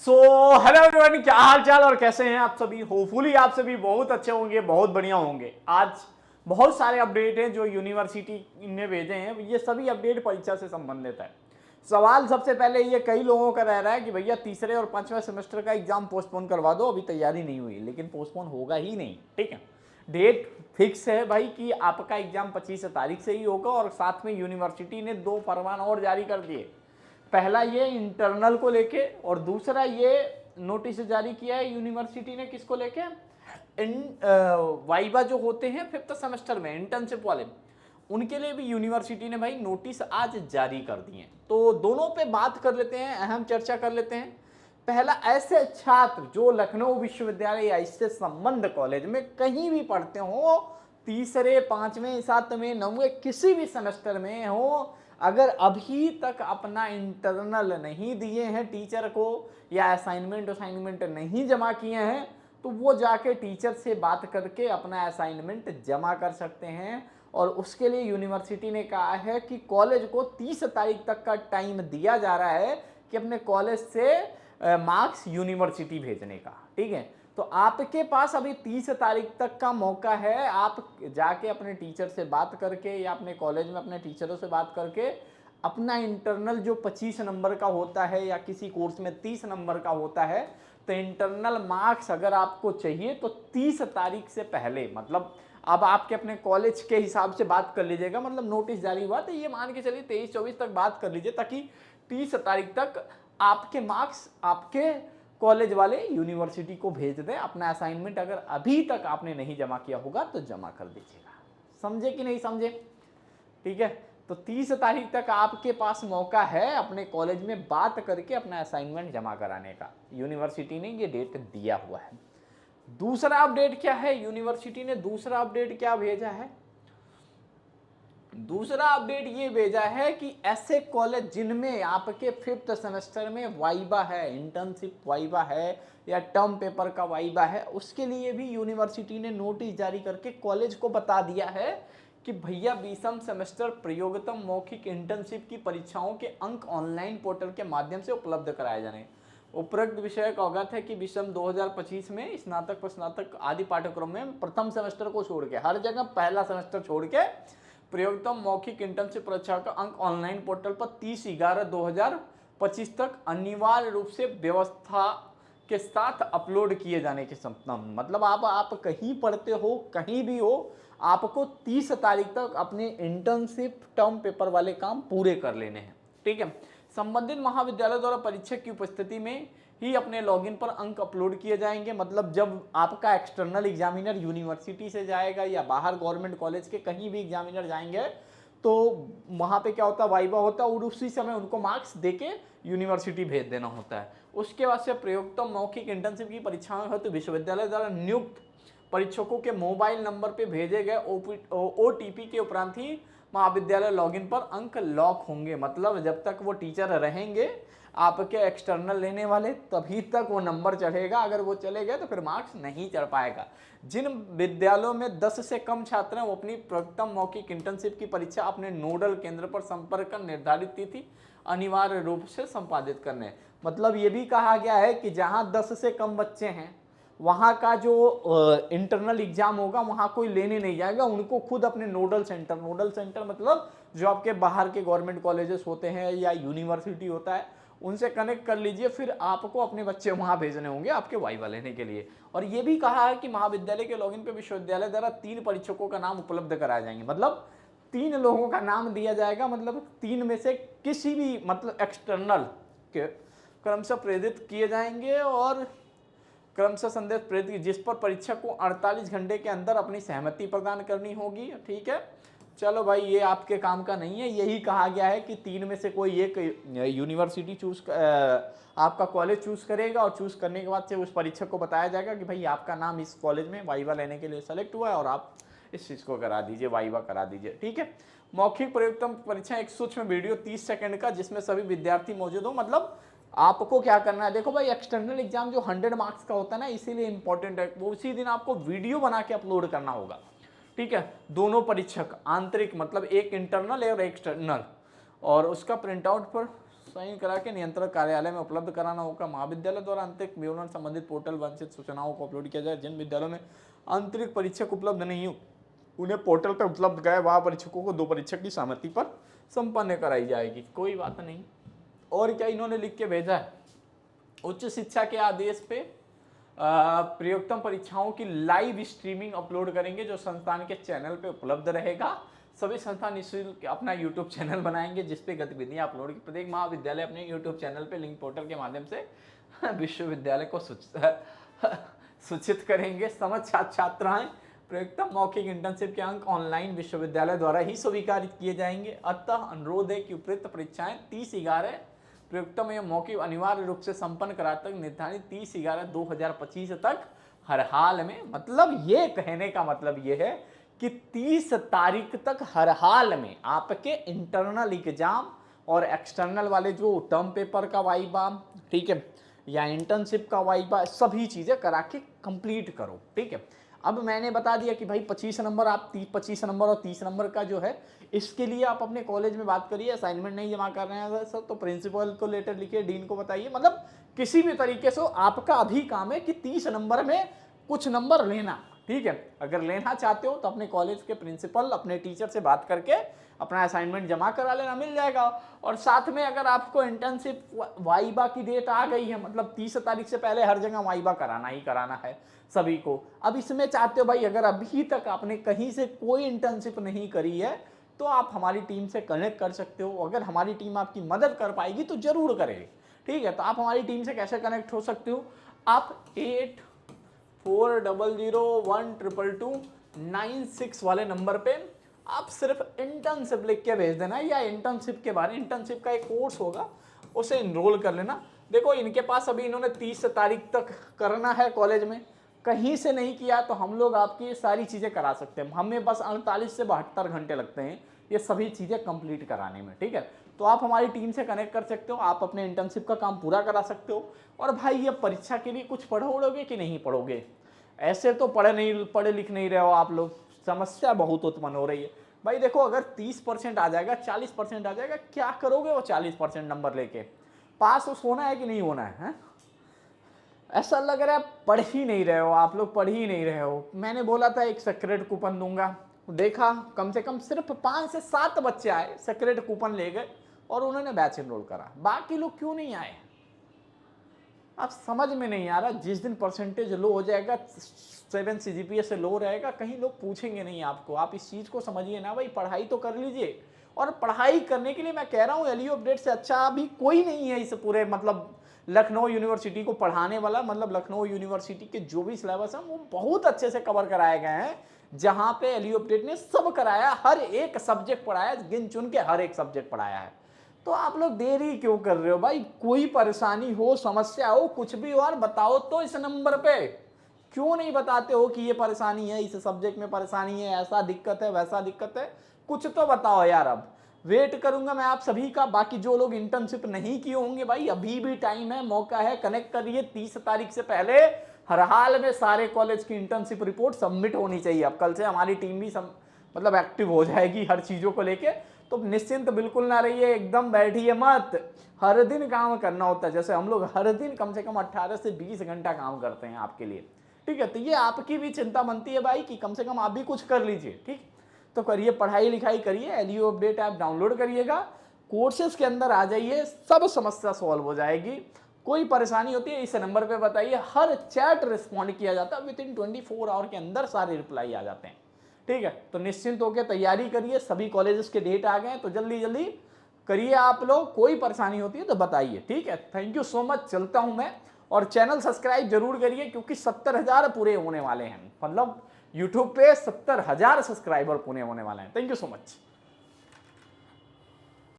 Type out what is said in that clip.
So hello everyone, क्या हाल चाल और कैसे हैं आप सभी। होपफुली आप सभी बहुत अच्छे होंगे, बहुत बढ़िया होंगे। आज बहुत सारे अपडेट हैं जो यूनिवर्सिटी ने भेजे हैं। ये सभी अपडेट परीक्षा से संबंधित है। सवाल सबसे पहले ये कई लोगों का रह रहा है कि भैया तीसरे और पांचवें सेमेस्टर का एग्जाम पोस्टपोन करवा दो, अभी तैयारी नहीं हुई। लेकिन पोस्टपोन होगा ही नहीं, ठीक है। डेट फिक्स है भाई कि आपका एग्जाम 25 तारीख से ही होगा। और साथ में यूनिवर्सिटी ने 2 फरमान और जारी कर दिए। पहला ये इंटरनल को लेके, और दूसरा ये नोटिस जारी किया है यूनिवर्सिटी ने किसको लेके, वाइवा जो होते हैं 5th सेमेस्टर में इंटर्नशिप वाले, उनके लिए भी यूनिवर्सिटी ने भाई नोटिस आज जारी कर दिए। तो दोनों पे बात कर लेते हैं, अहम चर्चा कर लेते हैं। पहला, ऐसे छात्र जो लखनऊ विश्वविद्यालय या इससे संबद्ध कॉलेज में कहीं भी पढ़ते हो, तीसरे, पांचवें, सातवें, नौवें, किसी भी सेमेस्टर में हो, अगर अभी तक अपना इंटरनल नहीं दिए हैं टीचर को, या असाइनमेंट नहीं जमा किए हैं, तो वो जाके टीचर से बात करके अपना असाइनमेंट जमा कर सकते हैं। और उसके लिए यूनिवर्सिटी ने कहा है कि कॉलेज को 30 तारीख तक का टाइम दिया जा रहा है कि अपने कॉलेज से मार्क्स यूनिवर्सिटी भेजने का, ठीक है। तो आपके पास अभी 30 तारीख तक का मौका है। आप जाके अपने टीचर से बात करके या अपने कॉलेज में अपने टीचरों से बात करके अपना इंटरनल जो 25 नंबर का होता है या किसी कोर्स में 30 नंबर का होता है, तो इंटरनल मार्क्स अगर आपको चाहिए तो 30 तारीख से पहले, मतलब अब आपके अपने कॉलेज के हिसाब से बात कर लीजिएगा। मतलब नोटिस जारी हुआ तो ये मान के चलिए 23-24 तक बात कर लीजिए, ताकि 30 तारीख तक आपके मार्क्स आपके कॉलेज वाले यूनिवर्सिटी को भेज दें। अपना असाइनमेंट अगर अभी तक आपने नहीं जमा किया होगा तो जमा कर दीजिएगा। समझे कि नहीं समझे? ठीक है। तो 30 तारीख तक आपके पास मौका है अपने कॉलेज में बात करके अपना असाइनमेंट जमा कराने का। यूनिवर्सिटी ने ये डेट दिया हुआ है। दूसरा अपडेट क्या है, यूनिवर्सिटी ने दूसरा अपडेट क्या भेजा है? दूसरा अपडेट ये भेजा है कि ऐसे कॉलेज जिनमें आपके 5th सेमेस्टर में वाइवा है, इंटर्नशिप वाइवा है या टर्म पेपर का वाइवा है, उसके लिए भी यूनिवर्सिटी ने नोटिस जारी करके कॉलेज को बता दिया है कि भैया 20वीं सेमेस्टर प्रयोगतम मौखिक इंटर्नशिप की परीक्षाओं के अंक ऑनलाइन पोर्टल के माध्यम से उपलब्ध कराए जाने। उपरोक्त विषय का अवगत है कि विषम 2025 में स्नातक व स्नातक आदि पाठ्यक्रम में प्रथम सेमेस्टर को छोड़ के, हर जगह पहला सेमेस्टर छोड़ के, प्रयोगतम मौखिक इंटर्नशिप परीक्षा का अंक ऑनलाइन पोर्टल पर 30/11/2025 तक अनिवार्य रूप से व्यवस्था के साथ अपलोड किए जाने की संभावना। मतलब आप कहीं पढ़ते हो, कहीं भी हो, आपको 30 तारीख तक अपने इंटर्नशिप टर्म पेपर वाले काम पूरे कर लेने हैं, ठीक है। संबंधित महाविद्यालय द्वारा परीक्षक की उपस्थिति में ही अपने लॉगिन पर अंक अपलोड किए जाएंगे। मतलब जब आपका एक्सटर्नल एग्जामिनर यूनिवर्सिटी से जाएगा या बाहर गवर्नमेंट कॉलेज के कहीं भी एग्जामिनर जाएंगे, तो वहाँ पे क्या होता है, वाइवा होता है, और उसी समय उनको मार्क्स देके यूनिवर्सिटी भेज देना होता है। उसके बाद से प्रयोगतम मौखिक इंटर्नशिप की परीक्षाएं हो तो विश्वविद्यालय द्वारा नियुक्त परीक्षकों के मोबाइल नंबर पे भेजे गए OTP के उपरांत ही महाविद्यालय लॉगिन पर अंक लॉक होंगे। मतलब जब तक वो टीचर रहेंगे आपके एक्सटर्नल लेने वाले, तभी तक वो नंबर चढ़ेगा। अगर वो चले गए तो फिर मार्क्स नहीं चढ़ पाएगा। जिन विद्यालयों में 10 से कम छात्र हैं वो अपनी प्रथम मौखिक इंटर्नशिप की परीक्षा अपने नोडल केंद्र पर संपर्क कर निर्धारित तिथि अनिवार्य रूप से संपादित करने। मतलब ये भी कहा गया है कि जहां 10 से कम बच्चे हैं वहाँ का जो इंटरनल एग्जाम होगा वहाँ कोई लेने नहीं जाएगा, उनको खुद अपने नोडल सेंटर मतलब जो आपके बाहर के गवर्नमेंट कॉलेजेस होते हैं या यूनिवर्सिटी होता है, उनसे कनेक्ट कर लीजिए। फिर आपको अपने बच्चे वहाँ भेजने होंगे आपके वाइवा लेने के लिए। और ये भी कहा है कि महाविद्यालय के लॉगिन पे विश्वविद्यालय द्वारा 3 परीक्षकों का नाम उपलब्ध कराए जाएंगे। मतलब 3 लोगों का नाम दिया जाएगा। मतलब 3 में से किसी भी, मतलब एक्सटर्नल के क्रमशः प्रेरित किए जाएंगे और क्रमशः संदेश प्रेरित, जिस पर परीक्षक को 48 घंटे के अंदर अपनी सहमति प्रदान करनी होगी, ठीक है। चलो भाई, ये आपके काम का नहीं है। यही कहा गया है कि 3 में से कोई एक यूनिवर्सिटी आपका कॉलेज चूज करेगा, और चूज करने के बाद से उस परीक्षक को बताया जाएगा कि भाई आपका नाम इस कॉलेज में वाइवा लेने के लिए सेलेक्ट हुआ है और आप इस चीज़ को करा दीजिए, वाइवा करा दीजिए, ठीक है। मौखिक प्रयोगतम परीक्षा एक सूक्ष्म वीडियो 30 सेकंड का, जिसमें सभी विद्यार्थी मौजूद हो। मतलब आपको क्या करना है, देखो भाई, एक्सटर्नल एग्जाम जो 100 मार्क्स का होता है ना, इसीलिए इंपॉर्टेंट है, वो उसी दिन आपको वीडियो बना के अपलोड करना होगा, ठीक है। दोनों परीक्षक आंतरिक, मतलब एक इंटरनल और एक्सटर्नल, और उसका प्रिंट आउट पर साइन करा के नियंत्रक कार्यालय में उपलब्ध कराना होगा। महाविद्यालय द्वारा आंतरिक विवरण संबंधित पोर्टल वंचित सूचनाओं को अपलोड किया जाए। जिन विद्यालयों में आंतरिक परीक्षक उपलब्ध नहीं हो उन्हें पोर्टल पर उपलब्ध कराए, वहाँ परीक्षकों को 2 परीक्षक की सहमति पर संपन्न कराई जाएगी। कोई बात नहीं। और क्या इन्होंने लिख के भेजा है, उच्च शिक्षा के आदेश पे प्रयोक्तम परीक्षाओं की लाइव स्ट्रीमिंग अपलोड करेंगे जो संस्थान के चैनल पे उपलब्ध रहेगा। सभी संस्थान निःशुल्क अपना यूट्यूब चैनल बनाएंगे जिसपे गतिविधियां अपलोड की। प्रत्येक महाविद्यालय अपने यूट्यूब चैनल पे लिंक पोर्टल के माध्यम से विश्वविद्यालय को सूचित करेंगे। समझ छात्राएं, प्रयोक्तम मौखिक इंटर्नशिप के अंक ऑनलाइन विश्वविद्यालय द्वारा ही स्वीकार किए जाएंगे। अतः अनुरोध है कि उपयुक्त परीक्षाएं 30/11 प्रयोक्तम एवं मौखिक अनिवार्य रूप से संपन्न कराते निर्धारित 30/11/2025 तक हर हाल में। मतलब ये कहने का मतलब ये है कि 30 तारीख तक हर हाल में आपके इंटरनल एग्जाम और एक्सटर्नल वाले जो टर्म पेपर का वाइवा, ठीक है, या इंटर्नशिप का वाइवा, सभी चीजें करा के कंप्लीट करो। ठीक है, अब मैंने बता दिया कि भाई 25 नंबर आप 25 नंबर और 30 नंबर का जो है इसके लिए आप अपने कॉलेज में बात करिए। असाइनमेंट नहीं जमा कर रहे हैं सर तो प्रिंसिपल को लेटर लिखिए, डीन को बताइए। मतलब किसी भी तरीके से आपका अभी काम है कि 30 नंबर में कुछ नंबर लेना। ठीक है, अगर लेना चाहते हो तो अपने कॉलेज के प्रिंसिपल, अपने टीचर से बात करके अपना असाइनमेंट जमा करा लेना, मिल जाएगा। और साथ में अगर आपको इंटर्नशिप वाइबा की डेट आ गई है, मतलब 30 तारीख से पहले हर जगह वाइबा कराना ही कराना है सभी को। अब इसमें चाहते हो भाई अगर अभी तक आपने कहीं से कोई इंटर्नशिप नहीं करी है तो आप हमारी टीम से कनेक्ट कर सकते हो। अगर हमारी टीम आपकी मदद कर पाएगी तो जरूर करेगी। ठीक है, तो आप हमारी टीम से कैसे कनेक्ट हो सकते हो, आप 8400122296 वाले नंबर पे आप सिर्फ इंटर्नशिप लिख के भेज देना, या इंटर्नशिप के बारे, इंटर्नशिप का एक कोर्स होगा उसे इनरोल कर लेना। देखो इनके पास अभी इन्होंने 30 तारीख तक करना है कॉलेज में, कहीं से नहीं किया तो हम लोग आपकी ये सारी चीज़ें करा सकते हैं। हमें बस 48 से 72 घंटे लगते हैं ये सभी चीज़ें कंप्लीट कराने में। ठीक है, तो आप हमारी टीम से कनेक्ट कर सकते हो, आप अपने इंटर्नशिप का काम पूरा करा सकते हो। और भाई ये परीक्षा के लिए कुछ पढ़ोगे कि नहीं पढ़ोगे, ऐसे तो पढ़े लिख नहीं रहे हो आप लोग, समस्या बहुत उत्पन्न हो रही है। भाई देखो अगर 30% आ जाएगा, 40% आ जाएगा, क्या करोगे वो 40% नंबर लेके, पास उस होना है कि नहीं होना है? ऐसा लग रहा है पढ़ ही नहीं रहे हो आप लोग, पढ़ ही नहीं रहे हो। मैंने बोला था एक सेक्रेट कूपन दूंगा, देखा कम से कम सिर्फ 5 से 7 बच्चे आए, सेक्रेट कूपन ले गए और उन्होंने बैच एनरोल करा। बाकी लोग क्यों नहीं आए, अब समझ में नहीं आ रहा। जिस दिन परसेंटेज लो हो जाएगा, 7 CGPA से लो रहेगा, कहीं लोग पूछेंगे नहीं आपको। आप इस चीज़ को समझिए ना भाई, पढ़ाई तो कर लीजिए। और पढ़ाई करने के लिए मैं कह रहा हूँ एलयू अपडेट से अच्छा अभी कोई नहीं है इस पूरे मतलब लखनऊ यूनिवर्सिटी को पढ़ाने वाला। मतलब लखनऊ यूनिवर्सिटी के जो भी सिलेबस है वो बहुत अच्छे से कवर कराए गए हैं, जहाँ पे एलयू अपडेट ने सब कराया, हर एक सब्जेक्ट पढ़ाया, गिन चुन के हर एक सब्जेक्ट पढ़ाया है। तो आप लोग देरी क्यों कर रहे हो भाई? कोई परेशानी हो, समस्या हो, कुछ भी हो यार बताओ तो इस नंबर पे। क्यों नहीं बताते हो कि ये परेशानी है, इस सब्जेक्ट में परेशानी है, ऐसा दिक्कत है, वैसा दिक्कत है, कुछ तो बताओ यार। अब वेट करूंगा मैं आप सभी का। बाकी जो लोग इंटर्नशिप नहीं किए होंगे भाई अभी भी टाइम है, मौका है, कनेक्ट करिए। 30 तारीख से पहले हर हाल में सारे कॉलेज की इंटर्नशिप रिपोर्ट सबमिट होनी चाहिए। अब कल से हमारी टीम भी मतलब एक्टिव हो जाएगी हर चीज़ों को लेके। तो निश्चिंत बिल्कुल ना रहिए, एकदम बैठिए मत। हर दिन काम करना होता है, जैसे हम लोग हर दिन कम से कम 18 से 20 घंटा काम करते हैं आपके लिए। ठीक है, तो ये आपकी भी चिंता बनती है भाई कि कम से कम आप भी कुछ कर लीजिए। ठीक, तो करिए, पढ़ाई लिखाई करिए, एलयू अपडेट ऐप डाउनलोड करिएगा, कोर्सेज के अंदर आ जाइए, सब समस्या सॉल्व हो जाएगी। कोई परेशानी होती है इस नंबर पे बताइए, हर चैट रिस्पॉन्ड किया जाता है, विदिन 24 आवर के अंदर सारे रिप्लाई आ जाते हैं। ठीक है, तो निश्चिंत होकर तैयारी करिए। सभी कॉलेजेस के डेट आ गए हैं तो जल्दी जल्दी करिए आप लोग। कोई परेशानी होती है तो बताइए। ठीक है, थैंक यू सो मच, चलता हूं मैं। और चैनल सब्सक्राइब जरूर करिए क्योंकि 70,000 पूरे होने वाले हैं, मतलब यूट्यूब पे 70,000 सब्सक्राइबर पूरे होने वाले हैं। Thank you so much.